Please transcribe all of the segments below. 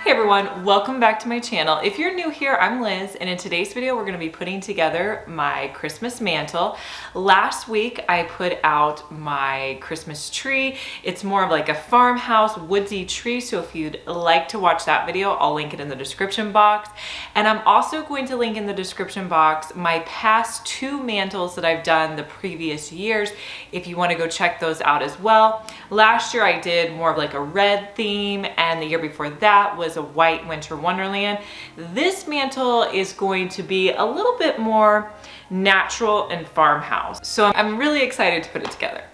Hey everyone, welcome back to my channel. If you're new here, I'm Liz, and in today's video, we're gonna be putting together my Christmas mantle. Last week, I put out my Christmas tree. It's more of like a farmhouse, woodsy tree, so if you'd like to watch that video, I'll link it in the description box. And I'm also going to link in the description box my past two mantles that I've done the previous years, if you wanna go check those out as well. Last year, I did more of like a red theme, and the year before that was a white winter wonderland. This mantle is going to be a little bit more natural and farmhouse. So I'm really excited to put it together.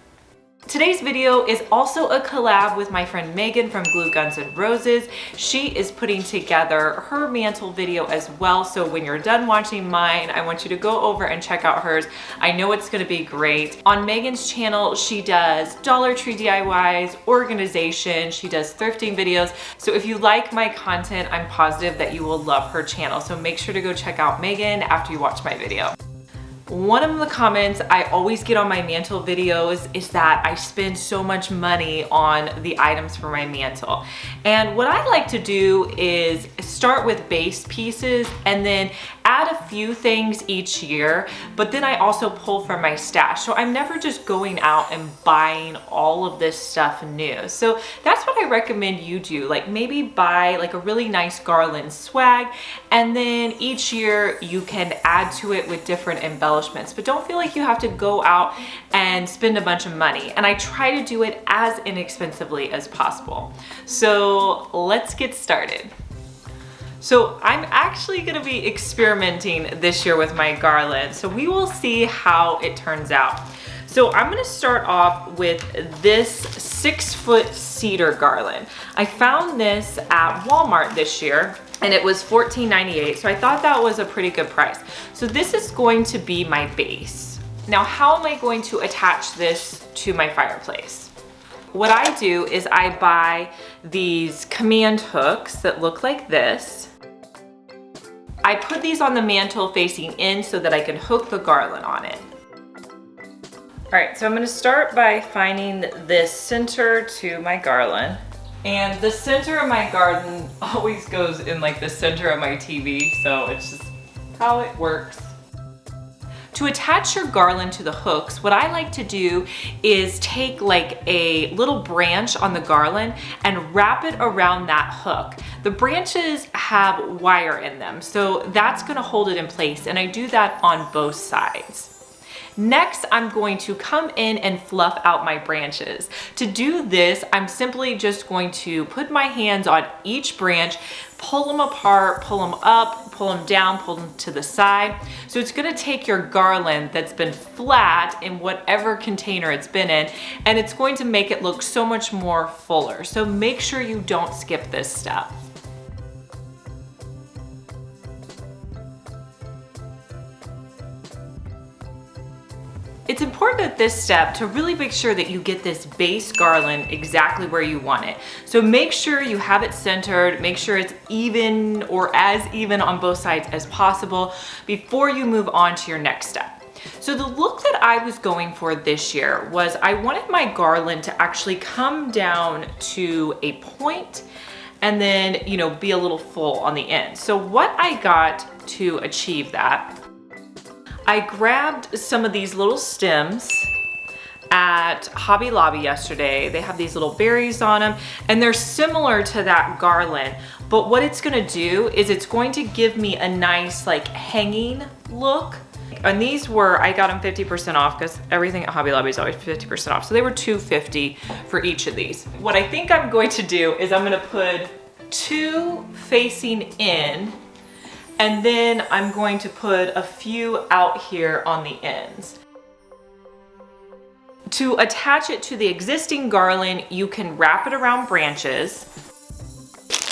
Today's video is also a collab with my friend Megan from Glue Guns and Roses. She is putting together her mantle video as well. So when you're done watching mine, I want you to go over and check out hers. I know it's gonna be great. On Megan's channel, she does Dollar Tree DIYs, organization, she does thrifting videos. So if you like my content, I'm positive that you will love her channel. So make sure to go check out Megan after you watch my video. One of the comments I always get on my mantle videos is that I spend so much money on the items for my mantle. And what I like to do is start with base pieces and then add a few things each year, but then I also pull from my stash. So I'm never just going out and buying all of this stuff new. So that's what I recommend you do. Like maybe buy like a really nice garland swag, and then each year you can add to it with different embellishments, but don't feel like you have to go out and spend a bunch of money. And I try to do it as inexpensively as possible. So let's get started. So I'm actually gonna be experimenting this year with my garland. So we will see how it turns out. So I'm gonna start off with this 6-foot cedar garland. I found this at Walmart this year and it was $14.98. So I thought that was a pretty good price. So this is going to be my base. Now, how am I going to attach this to my fireplace? What I do is I buy these command hooks that look like this. I put these on the mantle facing in so that I can hook the garland on it. All right, so I'm gonna start by finding this center to my garland. And the center of my garden always goes in like the center of my TV, so it's just how it works. To attach your garland to the hooks, what I like to do is take like a little branch on the garland and wrap it around that hook. The branches have wire in them, so that's gonna hold it in place, and I do that on both sides. Next, I'm going to come in and fluff out my branches. To do this, I'm simply just going to put my hands on each branch, pull them apart, pull them up, pull them down, pull them to the side. So it's gonna take your garland that's been flat in whatever container it's been in, and it's going to make it look so much more fuller. So make sure you don't skip this step. It's important at this step to really make sure that you get this base garland exactly where you want it. So make sure you have it centered, make sure it's even or as even on both sides as possible before you move on to your next step. So the look that I was going for this year was I wanted my garland to actually come down to a point and then, you know, be a little full on the end. So what I got to achieve that, I grabbed some of these little stems at Hobby Lobby yesterday. They have these little berries on them, and they're similar to that garland. But what it's gonna do is it's going to give me a nice like hanging look. And these were, I got them 50% off because everything at Hobby Lobby is always 50% off. So they were $2.50 for each of these. What I think I'm going to do is I'm gonna put 2 facing in, and then I'm going to put a few out here on the ends. To attach it to the existing garland, you can wrap it around branches.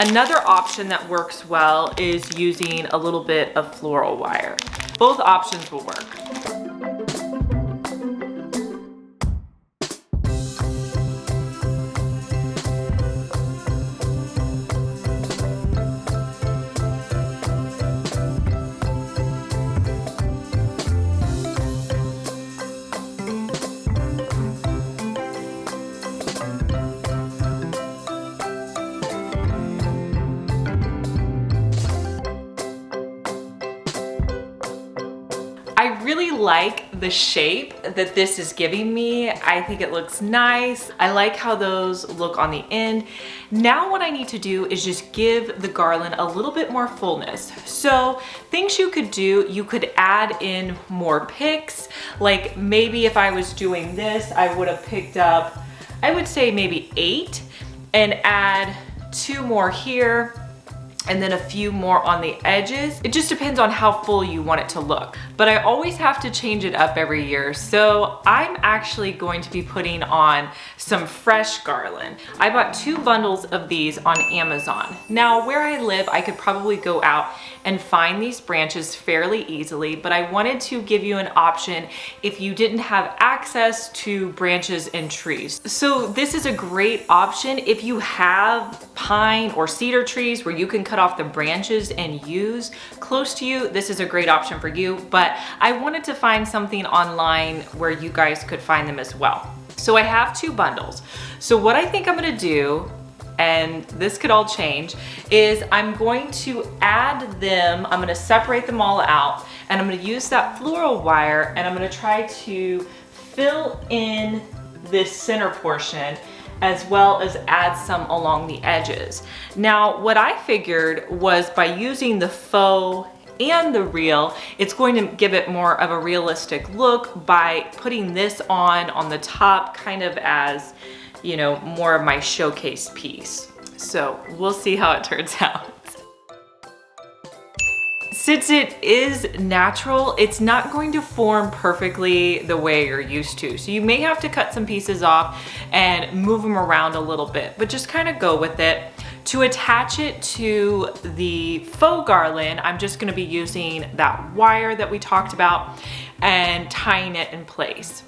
Another option that works well is using a little bit of floral wire. Both options will work. really like the shape that this is giving me. I think it looks nice. I like how those look on the end. Now what I need to do is just give the garland a little bit more fullness. So things you could do, you could add in more picks. Like maybe if I was doing this, I would have picked up, I would say maybe 8 and add 2 more here and then a few more on the edges. It just depends on how full you want it to look. But I always have to change it up every year. So I'm actually going to be putting on some fresh garland. I bought 2 bundles of these on Amazon. Now where I live, I could probably go out and find these branches fairly easily, but I wanted to give you an option if you didn't have access to branches and trees. So this is a great option if you have pine or cedar trees where you can cut off the branches and use close to you. This is a great option for you, but I wanted to find something online where you guys could find them as well. So I have 2 bundles. So what I think I'm gonna do, and this could all change, is I'm going to add them, I'm gonna separate them all out, and I'm gonna use that floral wire, and I'm gonna try to fill in this center portion as well as add some along the edges. Now, what I figured was by using the faux and the real, it's going to give it more of a realistic look by putting this on the top, kind of as, you know, more of my showcase piece. So we'll see how it turns out. Since it is natural, it's not going to form perfectly the way you're used to. So you may have to cut some pieces off and move them around a little bit, but just kind of go with it. To attach it to the faux garland, I'm just gonna be using that wire that we talked about and tying it in place.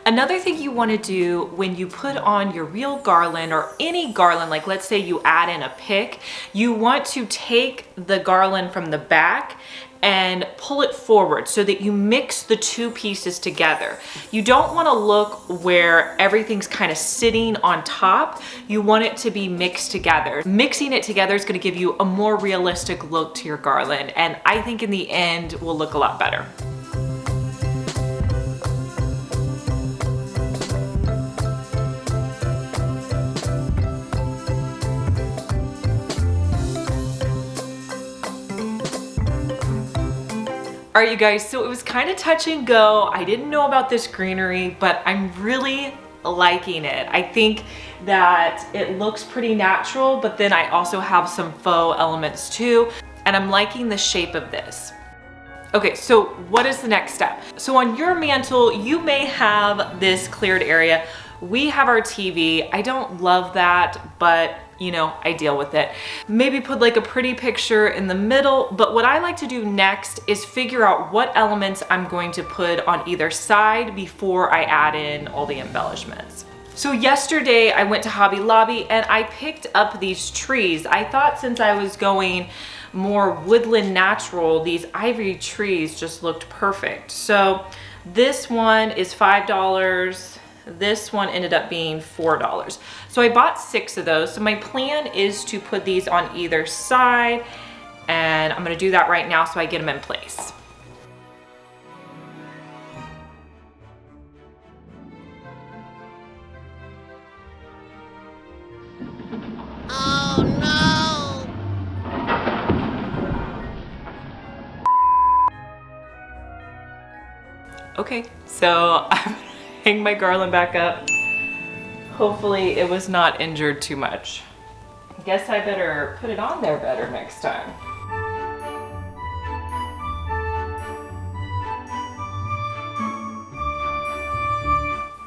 Another thing you want to do when you put on your real garland or any garland, like let's say you add in a pick, you want to take the garland from the back and pull it forward so that you mix the 2 pieces together. You don't want to look where everything's kind of sitting on top. You want it to be mixed together. Mixing it together is going to give you a more realistic look to your garland, and I think in the end will look a lot better. All right, you guys, so it was kind of touch and go. I didn't know about this greenery, but I'm really liking it. I think that it looks pretty natural, but then I also have some faux elements too, and I'm liking the shape of this. Okay, so what is the next step? So on your mantle, you may have this cleared area. We have our TV. I don't love that, but you know, I deal with it. Maybe put like a pretty picture in the middle, but what I like to do next is figure out what elements I'm going to put on either side before I add in all the embellishments. So yesterday I went to Hobby Lobby and I picked up these trees. I thought since I was going more woodland natural, these ivory trees just looked perfect. So this one is $5. This one ended up being $4. So I bought 6 of those. So my plan is to put these on either side, and I'm gonna do that right now so I get them in place. Oh no! Okay, so I'm hang my garland back up. Hopefully it was not injured too much. I guess I better put it on there better next time.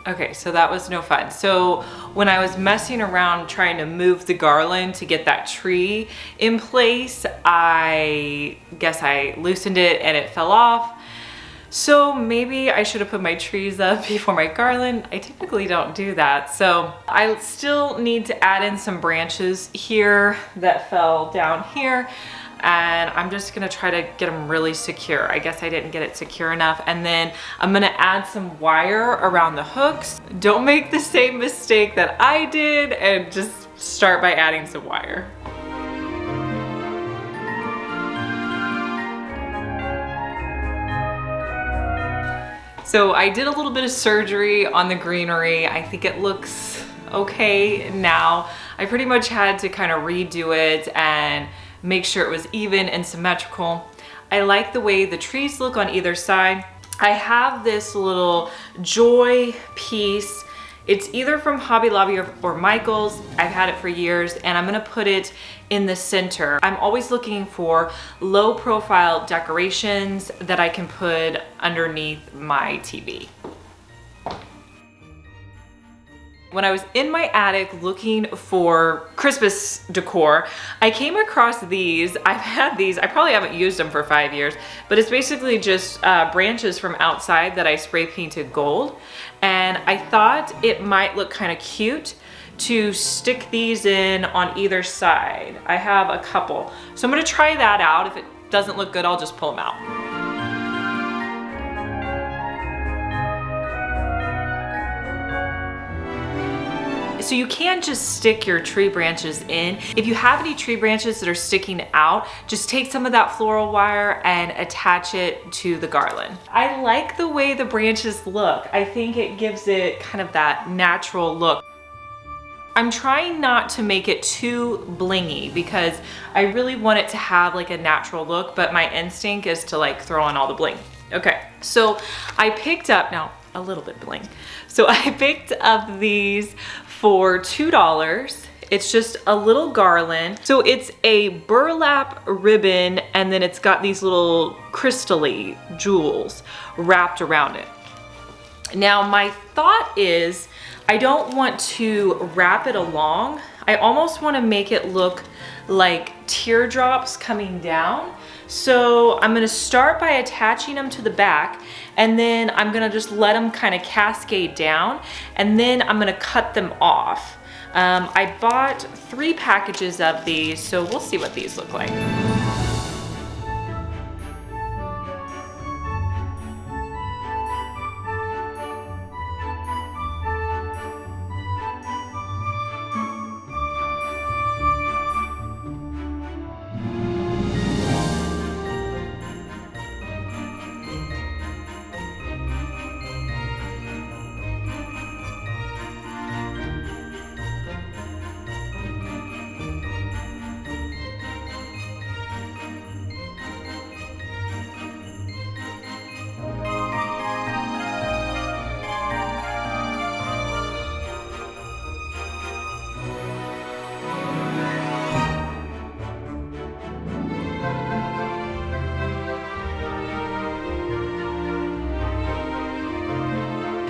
Okay, so that was no fun. So when I was messing around trying to move the garland to get that tree in place, I guess I loosened it and it fell off. So maybe I should have put my trees up before my garland. I typically don't do that. So I still need to add in some branches here that fell down here. And I'm just gonna try to get them really secure. I guess I didn't get it secure enough. And then I'm gonna add some wire around the hooks. Don't make the same mistake that I did and just start by adding some wire. So I did a little bit of surgery on the greenery. I think it looks okay now. I pretty much had to kind of redo it and make sure it was even and symmetrical. I like the way the trees look on either side. I have this little joy piece. It's either from Hobby Lobby or Michael's. I've had it for years, and I'm gonna put it in the center. I'm always looking for low profile decorations that I can put underneath my TV. When I was in my attic looking for Christmas decor, I came across these. I've had these, I probably haven't used them for 5 years, but it's basically just branches from outside that I spray painted gold. And I thought it might look kind of cute to stick these in on either side. I have a couple. So I'm gonna try that out. If it doesn't look good, I'll just pull them out. So you can just stick your tree branches in. If you have any tree branches that are sticking out, just take some of that floral wire and attach it to the garland. I like the way the branches look. I think it gives it kind of that natural look. I'm trying not to make it too blingy because I really want it to have like a natural look, but my instinct is to like throw on all the bling. Okay, so I picked up, now a little bit bling. So I picked up these for $2. It's just a little garland. So it's a burlap ribbon, and then it's got these little crystal-y jewels wrapped around it. Now my thought is, I don't want to wrap it along. I almost want to make it look like teardrops coming down. So I'm gonna start by attaching them to the back, and then I'm gonna just let them kind of cascade down, and then I'm gonna cut them off. I bought 3 packages of these, so we'll see what these look like.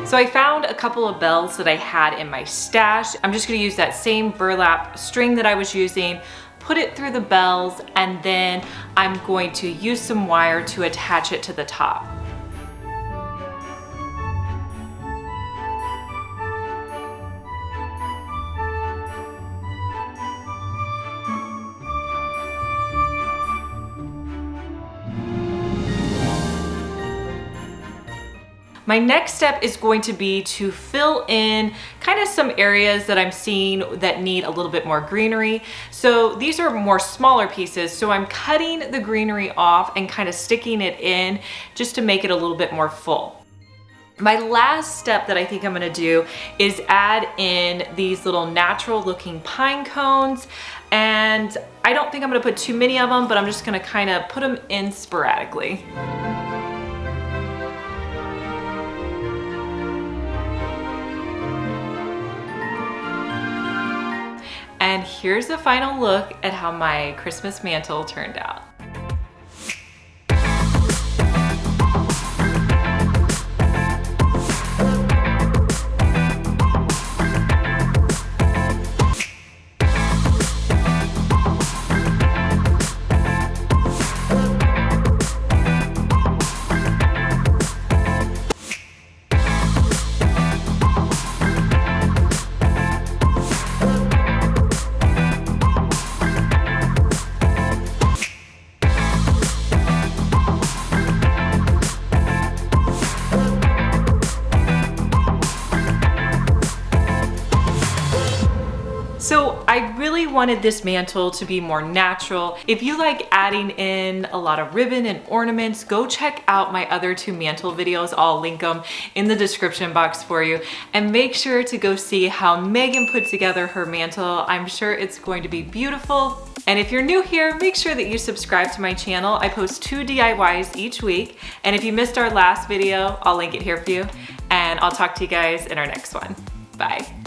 So I found a couple of bells that I had in my stash. I'm just gonna use that same burlap string that I was using, put it through the bells, and then I'm going to use some wire to attach it to the top. My next step is going to be to fill in kind of some areas that I'm seeing that need a little bit more greenery. So these are more smaller pieces, so I'm cutting the greenery off and kind of sticking it in just to make it a little bit more full. My last step that I think I'm gonna do is add in these little natural looking pine cones, and I don't think I'm gonna put too many of them, but I'm just gonna kind of put them in sporadically. And here's a final look at how my Christmas mantle turned out. wanted this mantle to be more natural, if you like adding in a lot of ribbon and ornaments, go check out my other 2 mantle videos. I'll link them in the description box for you. And make sure to go see how Megan put together her mantle. I'm sure it's going to be beautiful. And if you're new here, make sure that you subscribe to my channel. I post 2 DIYs each week. And if you missed our last video, I'll link it here for you. And I'll talk to you guys in our next one. Bye.